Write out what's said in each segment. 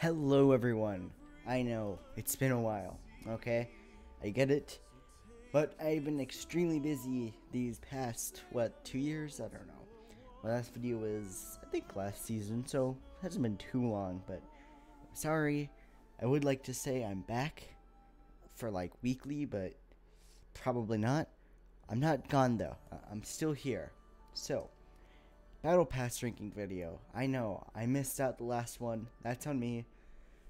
Hello everyone. I know, it's been a while, okay? I get it. But I've been extremely busy these past, 2 years? I don't know. My last video was, I think, last season, so it hasn't been too long, but sorry. I would like to say I'm back for weekly, but probably not. I'm not gone though. I'm still here. So, Battle Pass ranking video. I know, I missed out the last one. That's on me.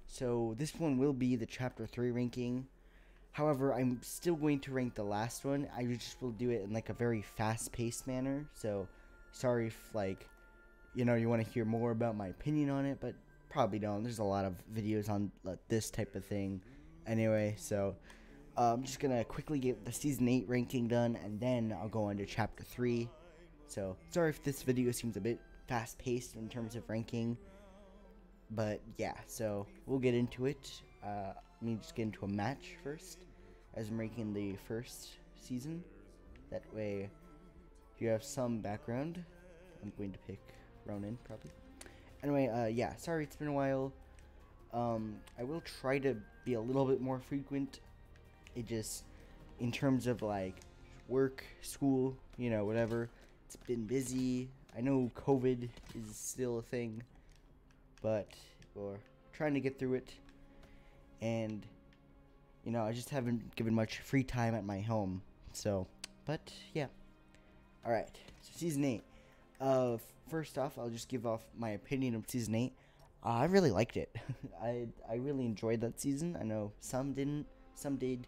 So this one will be the Chapter 3 ranking. However, I'm still going to rank the last one. I just will do it in a very fast-paced manner. So sorry if you want to hear more about my opinion on it, but probably don't. There's a lot of videos on this type of thing anyway. So I'm just going to quickly get the Season 8 ranking done, and then I'll go on to Chapter 3. So sorry if this video seems a bit fast-paced in terms of ranking. But yeah, so we'll get into it. Let me just get into a match first, as I'm ranking the first season. That way, if you have some background, I'm going to pick Ronin, probably. Anyway, yeah, sorry it's been a while. I will try to be a little bit more frequent. It just, in terms of work, school, whatever, it's been busy. I know COVID is still a thing, but we're trying to get through it. And I just haven't given much free time at my home. So, but yeah. Alright, so Season 8. First off, I'll just give off my opinion of Season 8. I really liked it. I really enjoyed that season. I know some didn't, some did.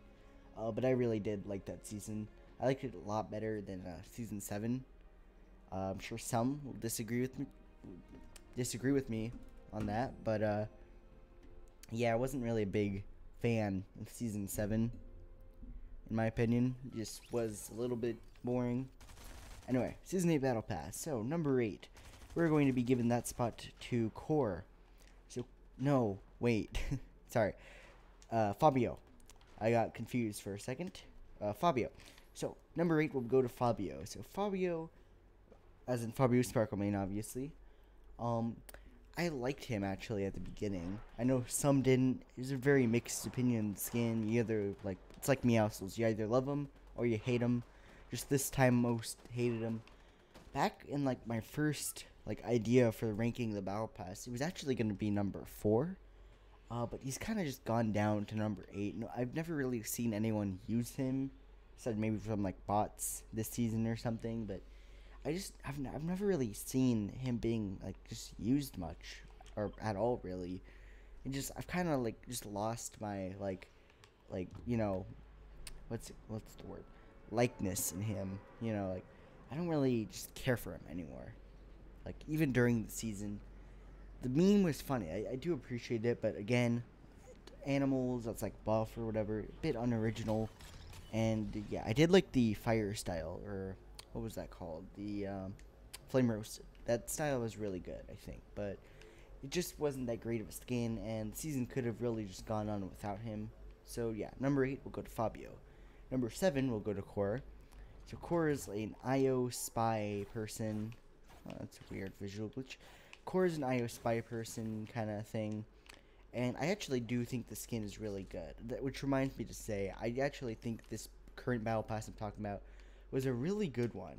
But I really did like that season. I liked it a lot better than Season 7. I'm sure some will disagree with me on that, but yeah, I wasn't really a big fan of Season 7, in my opinion. It just was a little bit boring. Anyway, Season 8 Battle Pass. So, number 8. We're going to be giving that spot to Core. So, no, wait. Sorry. Fabio. I got confused for a second. Fabio. So, number 8 will go to Fabio. So, Fabio, as in Fabio Sparklemane, obviously. I liked him actually at the beginning. I know some didn't. There's a very mixed opinion skin. You either it's like Meowscles. You either love him or you hate him. Just this time, most hated him. Back in my first idea for ranking the Battle Pass, it was actually going to be number 4. But he's kind of just gone down to number 8. No, I've never really seen anyone use him, aside maybe from bots this season or something. But I've never really seen him being just used much or at all really. And just I've kind of just lost my what's the word, likeness in him. I don't really just care for him anymore. Even during the season, the meme was funny. I do appreciate it, but again, animals that's buff or whatever, a bit unoriginal. And yeah, I did like the fire style, or what was that called? The flame roasted. That style was really good, I think, but it just wasn't that great of a skin, and the season could have really just gone on without him. So yeah, number 8 will go to Fabio. Number 7 will go to Core. So Core is an IO spy person. Oh, that's a weird visual glitch. Core is an IO spy person kind of thing, and I actually do think the skin is really good. Which reminds me to say, I actually think this current Battle Pass I'm talking about was a really good one.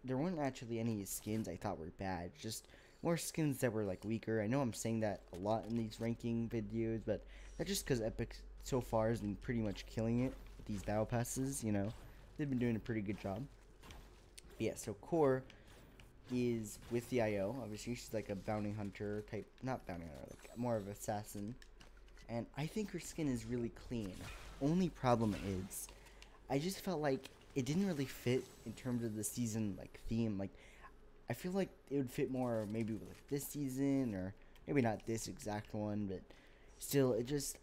There weren't actually any skins I thought were bad, just more skins that were weaker. I know I'm saying that a lot in these ranking videos, but that's just because Epic so far has been pretty much killing it with these Battle Passes. They've been doing a pretty good job. But yeah, so Core is with the IO. Obviously, she's a bounty hunter type, not bounty hunter, more of an assassin. And I think her skin is really clean. Only problem is, I just felt it didn't really fit in terms of the season theme. I feel it would fit more maybe with this season, or maybe not this exact one, but still, it just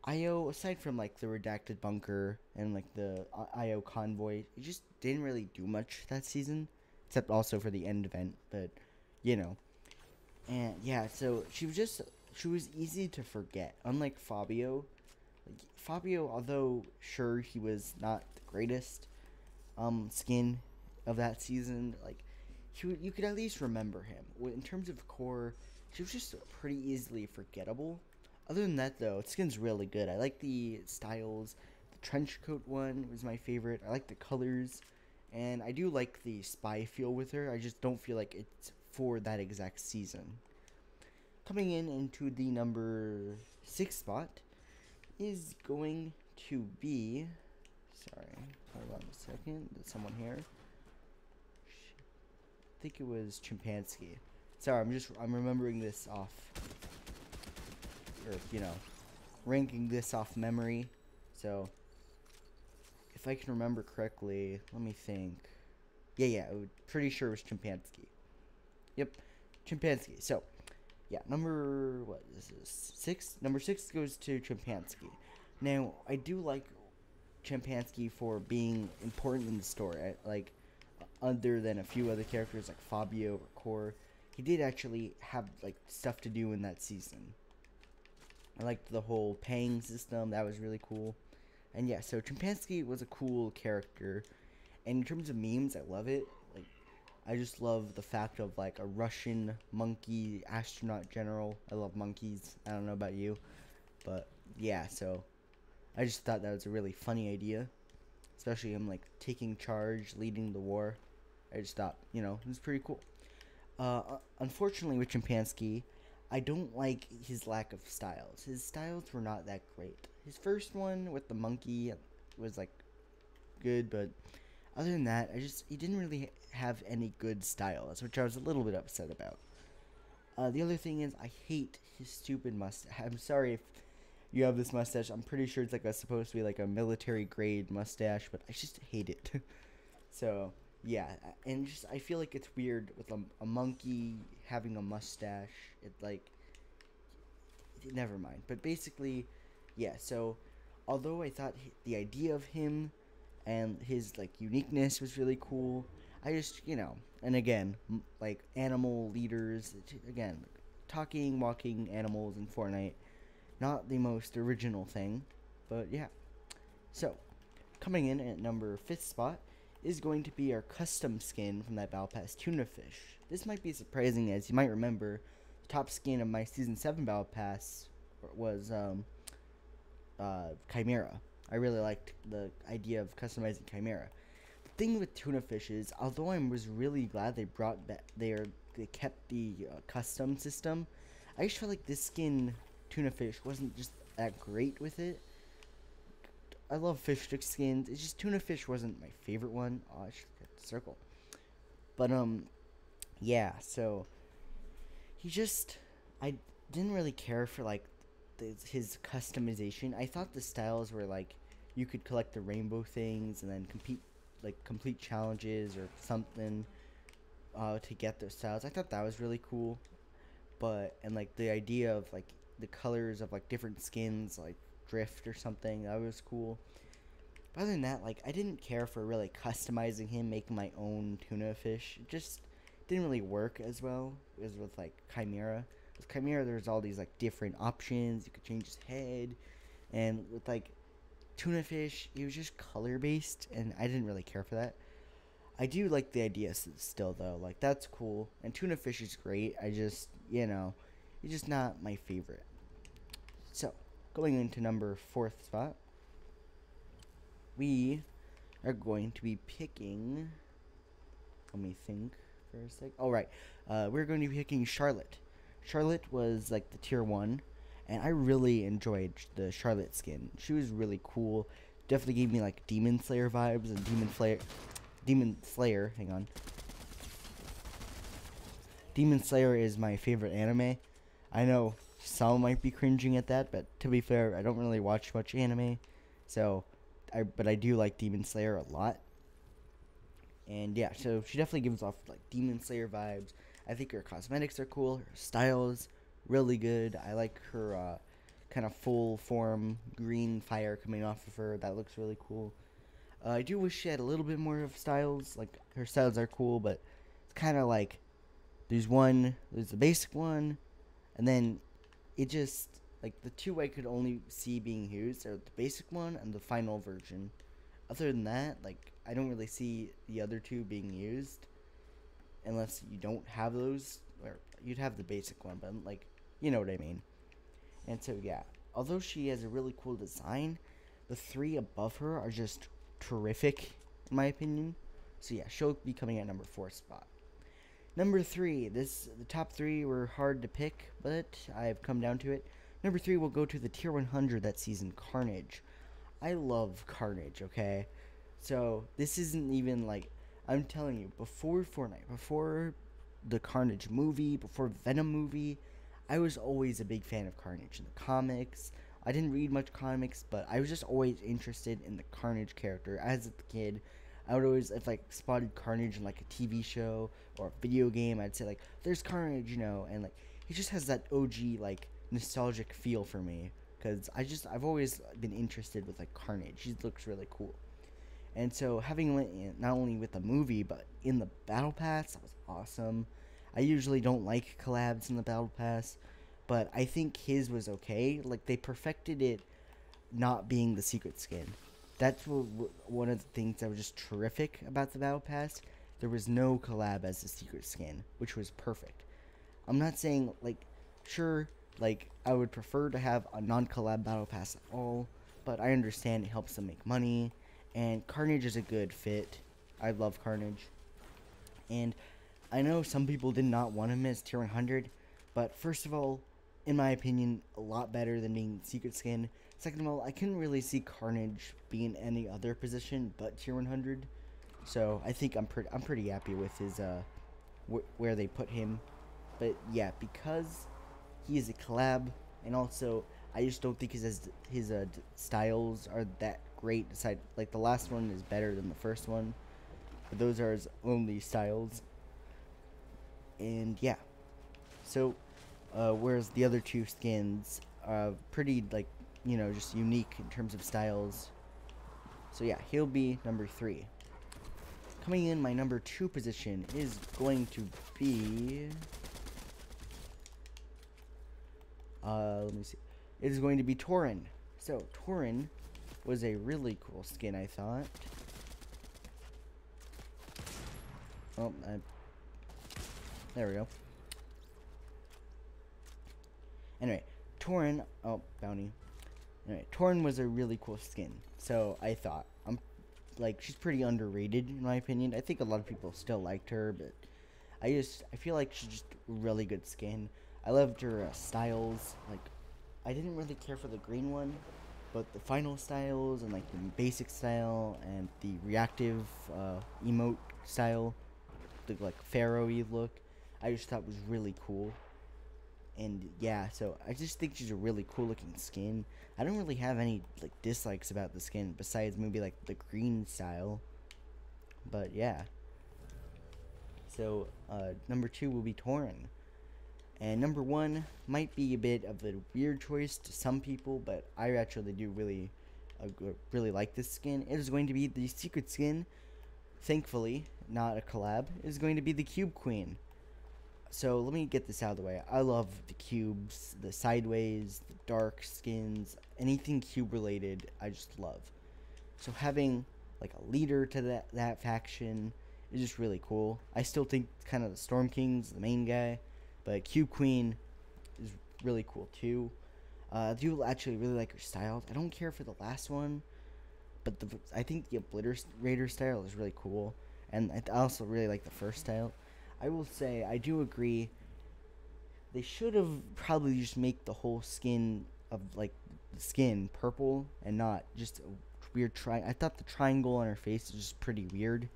IO, aside from the redacted bunker and the IO convoy, it just didn't really do much that season, except also for the end event. But and yeah, so she was easy to forget, unlike Fabio. Fabio, although sure he was not the greatest skin of that season, you could at least remember him. In terms of Core, she was just pretty easily forgettable. Other than that, though, the skin's really good. I like the styles. The trench coat one was my favorite. I like the colors, and I do like the spy feel with her. I just don't feel like it's for that exact season. Coming in into the number 6 spot is going to be... Sorry, hold on a second. There's someone here. I think it was Chimpanski. Sorry, I'm remembering this off, or ranking this off memory. So if I can remember correctly, let me think. Yeah, pretty sure it was Chimpanski. Yep, Chimpanski. So yeah, number 6? Number 6 goes to Chimpanski. Now I do like Chimpanski for being important in the story. Like, other than a few other characters like Fabio or Core, he did actually have like stuff to do in that season. I liked the whole paying system. That was really cool. And yeah, so Chimpanski was a cool character. And in terms of memes, I love it. Like, I just love the fact of like a Russian monkey astronaut general. I love monkeys. I don't know about you, but yeah, so I just thought that was a really funny idea, especially him like taking charge, leading the war. I just thought, it was pretty cool. Unfortunately, with Chimpanski, I don't like his lack of styles. His styles were not that great. His first one with the monkey was like good, but other than that, he didn't really have any good styles, which I was a little bit upset about. The other thing is, I hate his stupid mustache. I'm sorry if you have this mustache. I'm pretty sure it's like supposed to be like a military grade mustache, but I just hate it. So yeah, and I feel like it's weird with a monkey having a mustache. Never mind. But basically, yeah. So although I thought the idea of him and his like uniqueness was really cool, I just and again, like animal leaders, again, talking, walking animals in Fortnite, not the most original thing, but yeah. So coming in at number 5th spot is going to be our custom skin from that BattlePass Tuna Fish. This might be surprising, as you might remember, the top skin of my Season 7 BattlePass was Chimera. I really liked the idea of customizing Chimera. The thing with Tuna Fish is, although I was really glad they brought back, they kept the custom system, I just felt like this skin, Tuna Fish, wasn't just that great with it. I love fish stick skins. It's just Tuna Fish wasn't my favorite one. Oh, I should get the circle. But yeah. So I didn't really care for like his customization. I thought the styles were like you could collect the rainbow things and then complete challenges or something to get those styles. I thought that was really cool. And like the idea of like the colors of like different skins, like drift or something, that was cool. But other than that, like, I didn't care for really customizing him, making my own Tuna Fish. It just didn't really work as well as with like Chimera. With Chimera, there's all these like different options. You could change his head, and with like Tuna Fish, it was just color based, and I didn't really care for that. I do like the idea still though, like that's cool, and Tuna Fish is great. I just it's just not my favorite. So going into number 4th spot, we are going to be picking. Let me think for a sec. All right, we're going to be picking Charlotte. Charlotte was like the tier 1, and I really enjoyed the Charlotte skin. She was really cool. Definitely gave me like Demon Slayer vibes, and Demon Slayer. Hang on. Demon Slayer is my favorite anime. I know some might be cringing at that, but to be fair, I don't really watch much anime, but I do like Demon Slayer a lot. And yeah, so she definitely gives off like Demon Slayer vibes. I think her cosmetics are cool. Her style's really good. I like her kind of full form green fire coming off of her. That looks really cool. I do wish she had a little bit more of styles. Like, her styles are cool, but it's kind of like there's the basic one, and then it just, like, the two I could only see being used are the basic one and the final version. Other than that, like, I don't really see the other two being used unless you don't have those, or you'd have the basic one, but, like, you know what I mean. And so yeah, although she has a really cool design, the three above her are just terrific in my opinion. So yeah, she'll be coming at number 4 spot. Number 3, the top 3 were hard to pick, but I've come down to it. Number 3 will go to the tier 100 that season, Carnage. I love Carnage, okay? So this isn't even like, I'm telling you, before Fortnite, before the Carnage movie, before Venom movie, I was always a big fan of Carnage in the comics. I didn't read much comics, but I was just always interested in the Carnage character. As a kid, I would always, if like spotted Carnage in like a TV show or a video game, I'd say like, "There's Carnage," and like he just has that OG like nostalgic feel for me, because I've always been interested with like Carnage. He looks really cool, and so having went in, not only with the movie but in the Battle Pass, that was awesome. I usually don't like collabs in the Battle Pass, but I think his was okay. Like they perfected it, not being the secret skin. That's one of the things that was just terrific about the Battle Pass. There was no collab as the secret skin, which was perfect. I'm not saying, like, sure, like, I would prefer to have a non-collab Battle Pass at all, but I understand it helps them make money, and Carnage is a good fit. I love Carnage. And I know some people did not want him as tier 100, but first of all, in my opinion, a lot better than being secret skin. Second of all, I couldn't really see Carnage being any other position but tier 100, so I think I'm pretty happy with his where they put him. But yeah, because he is a collab, and also I just don't think his styles are that great. Aside, like the last one is better than the first one, but those are his only styles. And yeah, so whereas the other two skins are pretty like, just unique in terms of styles. So yeah, he'll be number 3. Coming in my number 2 position is going to be let me see. It is going to be Tauren. So Tauren was a really cool skin, I thought. Oh, there we go. Anyway, Tauren. Oh, bounty. Anyway, Tauren was a really cool skin. So I thought, she's pretty underrated in my opinion. I think a lot of people still liked her, but I feel like she's just a really good skin. I loved her styles. Like, I didn't really care for the green one, but the final styles and like the basic style and the reactive emote style, the like pharaoh-y look, I just thought was really cool. And yeah, so I just think she's a really cool looking skin. I don't really have any like dislikes about the skin besides maybe like the green style. But yeah. So number 2 will be Tauren. And number 1 might be a bit of a weird choice to some people, but I actually do really like this skin. It is going to be the secret skin. Thankfully, not a collab. It is going to be the Cube Queen. So let me get this out of the way. I love the cubes, the sideways, the dark skins, anything cube related, I just love. So having like a leader to that faction is just really cool. I still think kind of the Storm King's the main guy, but Cube Queen is really cool too. I do actually really like her styles. I don't care for the last one, but I think the Obliterator style is really cool, and I also really like the first style. I will say, I do agree, they should have probably just make the whole skin of, like, the skin purple and not just a weird I thought the triangle on her face was just pretty weird.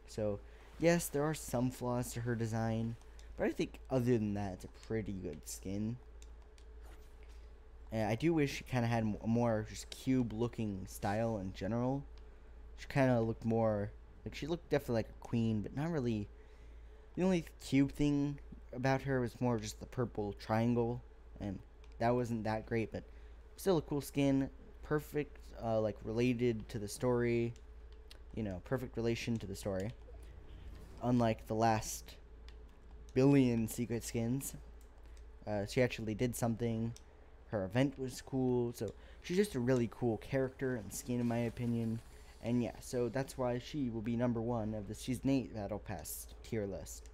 So, yes, there are some flaws to her design, but I think other than that, it's a pretty good skin. And I do wish she kind of had a more just cube-looking style in general. She kind of looked more, like, she looked definitely like a queen, but not really. The only cube thing about her was more just the purple triangle, and that wasn't that great, but still a cool skin. Perfect, like, related to the story. Perfect relation to the story. Unlike the last billion secret skins, she actually did something. Her event was cool, so she's just a really cool character and skin in my opinion. And yeah, so that's why she will be number 1 of the Season 8 Battle Pass tier list.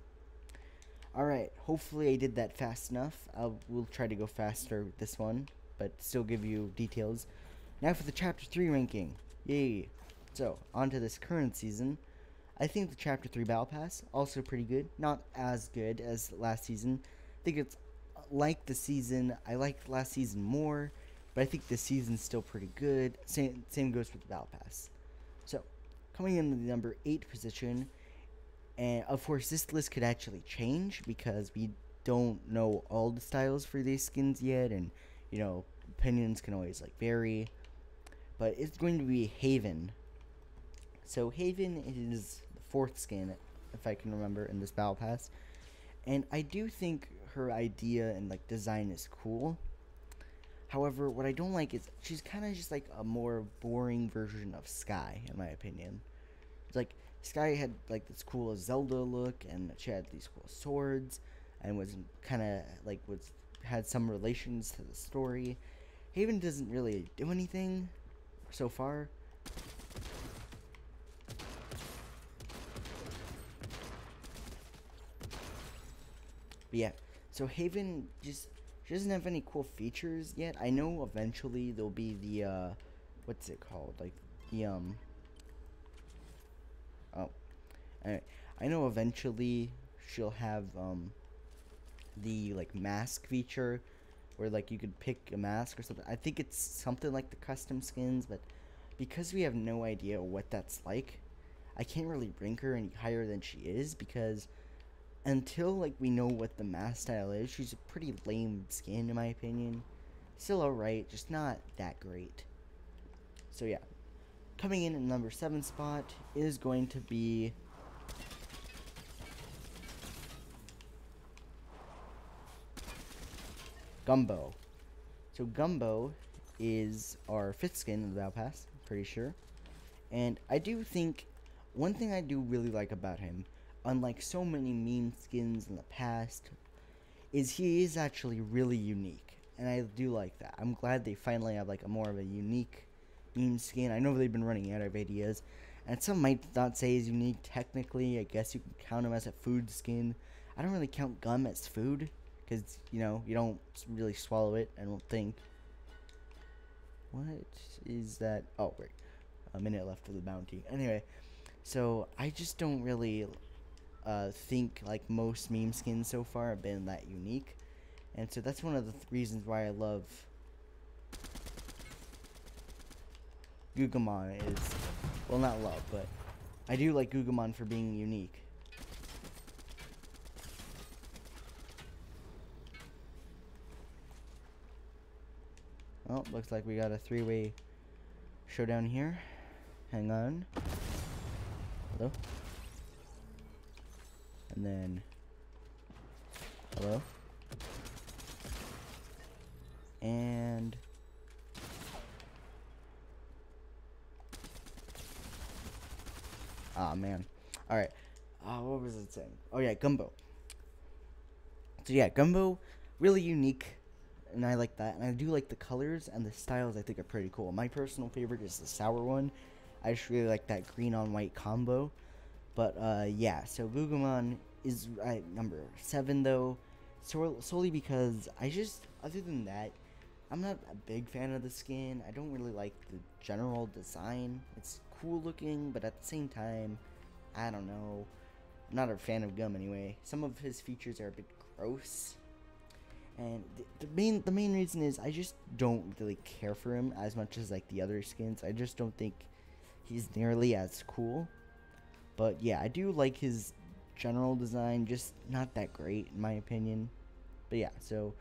Alright, hopefully I did that fast enough. We'll try to go faster with this one, but still give you details. Now for the Chapter 3 ranking. Yay! So, on to this current season. I think the Chapter 3 Battle Pass, also pretty good. Not as good as last season. I think it's like the season. I liked last season more, but I think this season's still pretty good. Same goes with the Battle Pass. So, coming in the number 8 position, and of course this list could actually change because we don't know all the styles for these skins yet, and you know, opinions can always like vary. But it's going to be Haven. So Haven is the 4th skin, if I can remember, in this Battle Pass. And I do think her idea and like design is cool. However, what I don't like is she's kind of just like a more boring version of Sky, in my opinion. It's like Sky had like this cool Zelda look, and she had these cool swords, and was kind of like had some relations to the story. Haven doesn't really do anything so far. But yeah, so Haven she doesn't have any cool features yet. I know eventually there'll be the what's it called? Like the oh, anyway, I know eventually she'll have the like mask feature, where like you could pick a mask or something. I think it's something like the custom skins, but because we have no idea what that's like, I can't really rank her any higher than she is, because until like we know what the mask style is, she's a pretty lame skin in my opinion. Still alright, just not that great. So yeah, coming in at number 7 spot is going to be Gumbo. So Gumbo is our 5th skin in the Battle Pass, pretty sure. And I do think one thing I do really like about him, unlike so many meme skins in the past, is he is actually really unique. And I do like that. I'm glad they finally have like a more of a unique meme skin. I know they've been running out of ideas, and some might not say he's unique technically. I guess you can count him as a food skin. I don't really count gum as food, because, you know, you don't really swallow it, I don't think. What is that? Oh, wait. A minute left of the bounty. Anyway, so I just don't really think like most meme skins so far have been that unique. And so that's one of the reasons why I love Gugamon is, well, not love, but I do like Gugamon for being unique. Well, looks like we got a 3-way showdown here. Hang on. Hello? And then... hello? And... ah, man. Alright. What was it saying? Oh, yeah, Gumbo. So, yeah, Gumbo, really unique. And I like that. And I do like the colors and the styles. I think are pretty cool. My personal favorite is the sour one. I just really like that green on white combo. But yeah, so Gugamon is at number 7 though, solely because I just, other than that, I'm not a big fan of the skin. I don't really like the general design. It's cool looking, but at the same time, I don't know. I'm not a fan of Gum anyway. Some of his features are a bit gross. And the main reason is I just don't really care for him as much as like the other skins. I just don't think he's nearly as cool. But yeah, I do like his general design, just not that great in my opinion. But yeah, so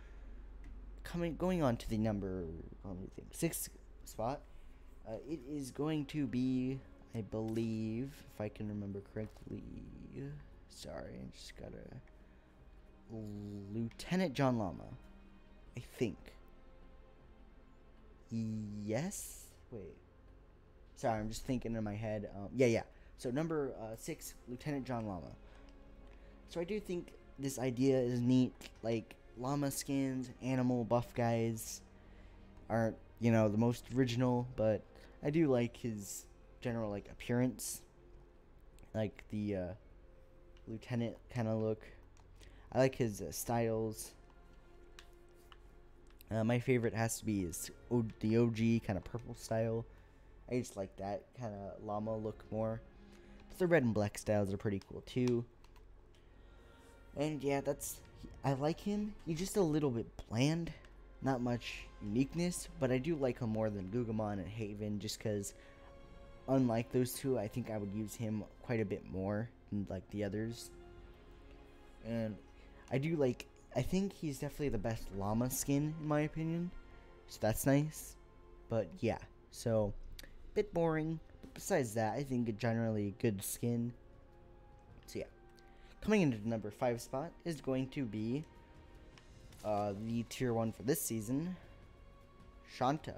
going on to the number 6 spot, it is going to be, I believe, if I can remember correctly. Sorry, I just gotta. Lieutenant John Llama, I think. Yes? Wait. Sorry, I'm just thinking in my head. Yeah. So number 6, Lieutenant John Llama. So I do think this idea is neat. Like, llama skins, animal buff guys aren't, you know, the most original, but I do like his general, like, appearance. Like the lieutenant kind of look. I like his styles. My favorite has to be the OG kind of purple style. I just like that kind of llama look more. But the red and black styles are pretty cool too. And yeah, I like him. He's just a little bit bland. Not much uniqueness, but I do like him more than Gugamon and Haven just because unlike those two, I think I would use him quite a bit more than like the others. And I think he's definitely the best llama skin in my opinion. So that's nice. But yeah, so bit boring. But besides that, I think a generally good skin. So yeah. Coming into the number 5 spot is going to be the tier 1 for this season, Shanta.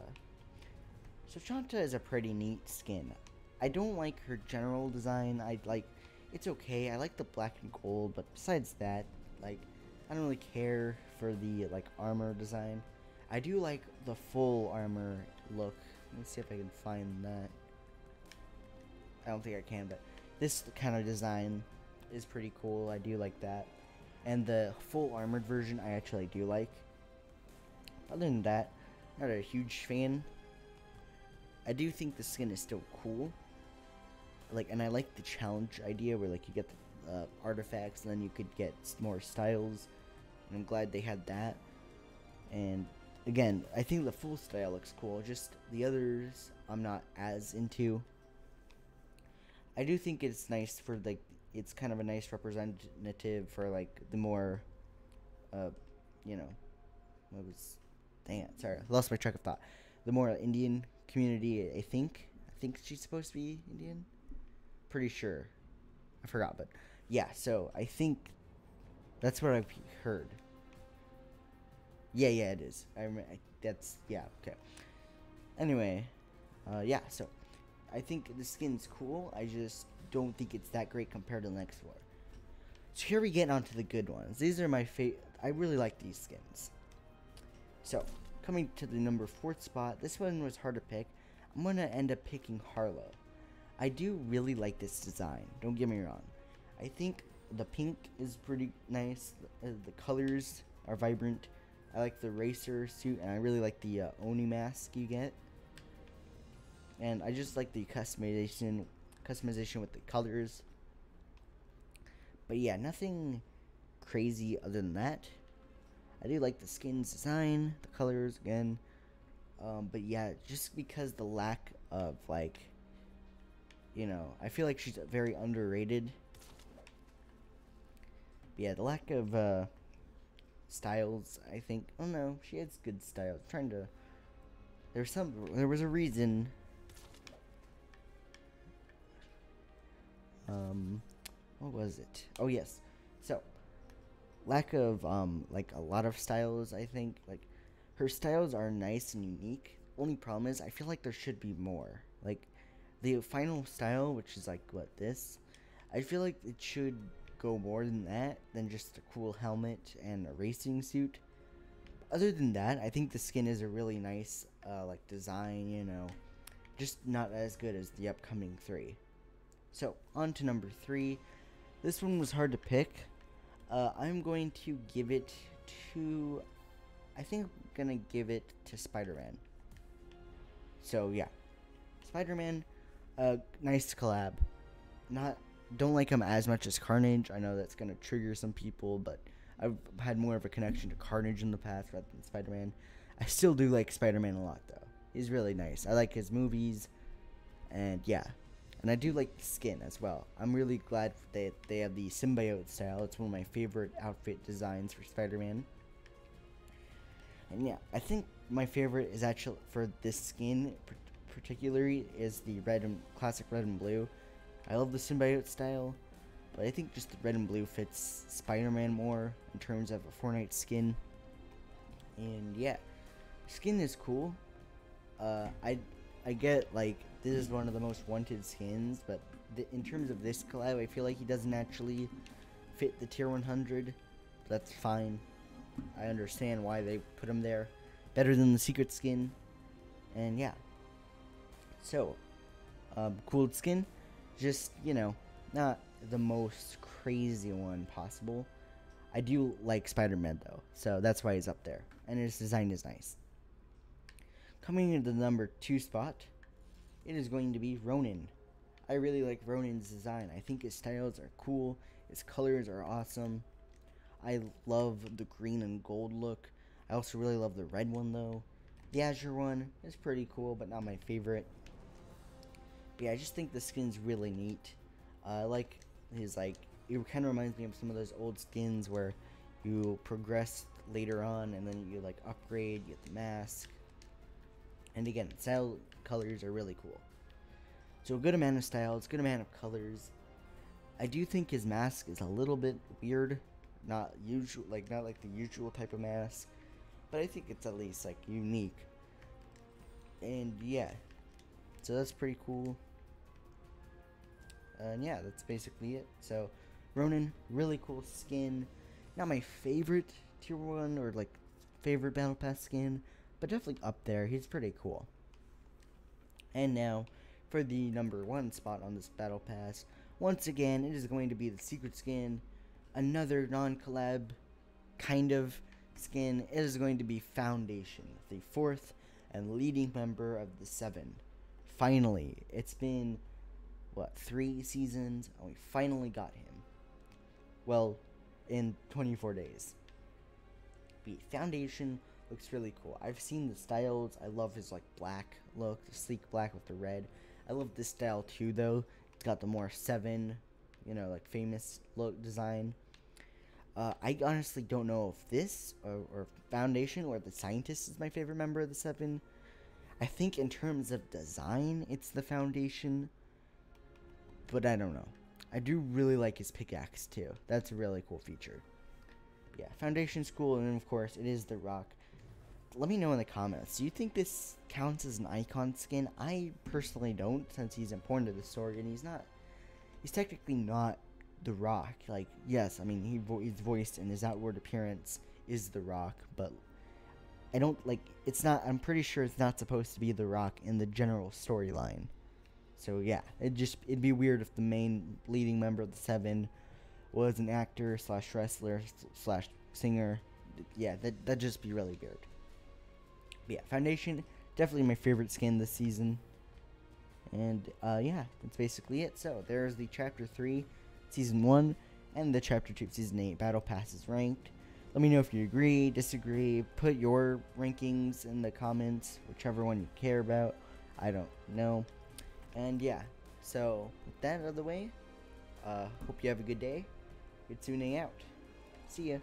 So Shanta is a pretty neat skin. I don't like her general design. It's okay. I like the black and gold, but besides that, I don't really care for the armor design. I do like the full armor look. Let me see if I can find that. I don't think I can, but this kind of design is pretty cool. I do like that. And the full armored version I actually do like. Other than that, not a huge fan. I do think the skin is still cool. And I like the challenge idea where you get the artifacts and then you could get more styles. And I'm glad they had that. And again, I think the full style looks cool. Just the others I'm not as into. I do think it's nice for it's kind of a nice representative for the more dang it, sorry, I lost my track of thought. The more Indian community, I think she's supposed to be Indian, pretty sure, I forgot, but yeah, so I think that's what I've heard. Yeah, it is. Okay. Anyway, yeah, so I think the skin's cool. I just don't think it's that great compared to the next one. So here we get onto the good ones. These are my favorite. I really like these skins. So, coming to the number 4th spot, this one was hard to pick. I'm going to end up picking Harlow. I do really like this design, don't get me wrong. I think the pink is pretty nice. The colors are vibrant. I like the racer suit, and I really like the Oni mask you get. And I just like the customization with the colors. But yeah, nothing crazy other than that. I do like the skin's design, the colors again. But yeah, just because the lack of I feel like she's very underrated. But yeah, the lack of styles, I think. Oh no, she has good styles. There was a reason. What was it? Oh yes. So, lack of a lot of styles, I think. Her styles are nice and unique. Only problem is I feel like there should be more. The final style, which is this, I feel like it should go more than that, than just a cool helmet and a racing suit. Other than that, I think the skin is a really nice design, just not as good as the upcoming 3. So, on to number 3. This one was hard to pick. I'm going to give it to... I think I'm going to give it to Spider-Man. So, yeah. Spider-Man, nice collab. Don't like him as much as Carnage. I know that's going to trigger some people, but I've had more of a connection to Carnage in the past rather than Spider-Man. I still do like Spider-Man a lot, though. He's really nice. I like his movies, and yeah. And I do like the skin as well. I'm really glad that they have the symbiote style. It's one of my favorite outfit designs for Spider-Man. And yeah, I think my favorite is actually for this skin particularly is the classic red and blue. I love the symbiote style, but I think just the red and blue fits Spider-Man more in terms of a Fortnite skin. And yeah, skin is cool. I get this is one of the most wanted skins, but in terms of this collab, I feel like he doesn't actually fit the tier 100. That's fine. I understand why they put him there. Better than the secret skin. And yeah. So, cool skin. Just, not the most crazy one possible. I do like Spider-Man though, so that's why he's up there, and his design is nice. Coming into the number 2 spot, it is going to be Ronin. I really like Ronin's design. I think his styles are cool, his colors are awesome. I love the green and gold look. I also really love the red one though. The azure one is pretty cool, but not my favorite. But yeah, I just think the skin's really neat. I like his, like, it kind of reminds me of some of those old skins where you progress later on and then you like upgrade, you get the mask. And again, style colors are really cool. So a good amount of styles, good amount of colors. I do think his mask is a little bit weird, not like the usual type of mask, but I think it's at least like unique. And yeah, so that's pretty cool. And yeah, that's basically it. So Ronin, really cool skin. Not my favorite tier 1 or like favorite battle pass skin, but definitely up there. He's pretty cool. And now for the number 1 spot on this battle pass, once again it is going to be the secret skin, another non-collab kind of skin. It is going to be Foundation, the 4th and leading member of the 7. Finally, it's been what, 3 seasons, and we finally got him. Well, in 24 days. The Foundation looks really cool. I've seen the styles. I love his like black look, the sleek black with the red. I love this style too though. It's got the more 7, like famous look design. I honestly don't know if this or Foundation or the Scientist is my favorite member of the 7. I think in terms of design, it's the Foundation. But I don't know. I do really like his pickaxe too. That's a really cool feature. Yeah, Foundation's cool, and then of course it is the Rock. Let me know in the comments. Do you think this counts as an icon skin? I personally don't, since he's important to the story, and he's technically not the Rock. Like, yes, I mean he's voiced and his outward appearance is the Rock, but I don't like. It's not. I'm pretty sure it's not supposed to be the Rock in the general storyline. So yeah, it'd be weird if the main leading member of the 7 was an actor / wrestler / singer. Yeah, that'd just be really weird. But yeah, Foundation, definitely my favorite skin this season. And yeah, that's basically it. So there's the Chapter 3, Season 1, and the Chapter 2, Season 8 Battle Passes ranked. Let me know if you agree, disagree. Put your rankings in the comments, whichever one you care about. I don't know. And yeah, so with that out of the way, hope you have a good day. Good tuning out. See ya.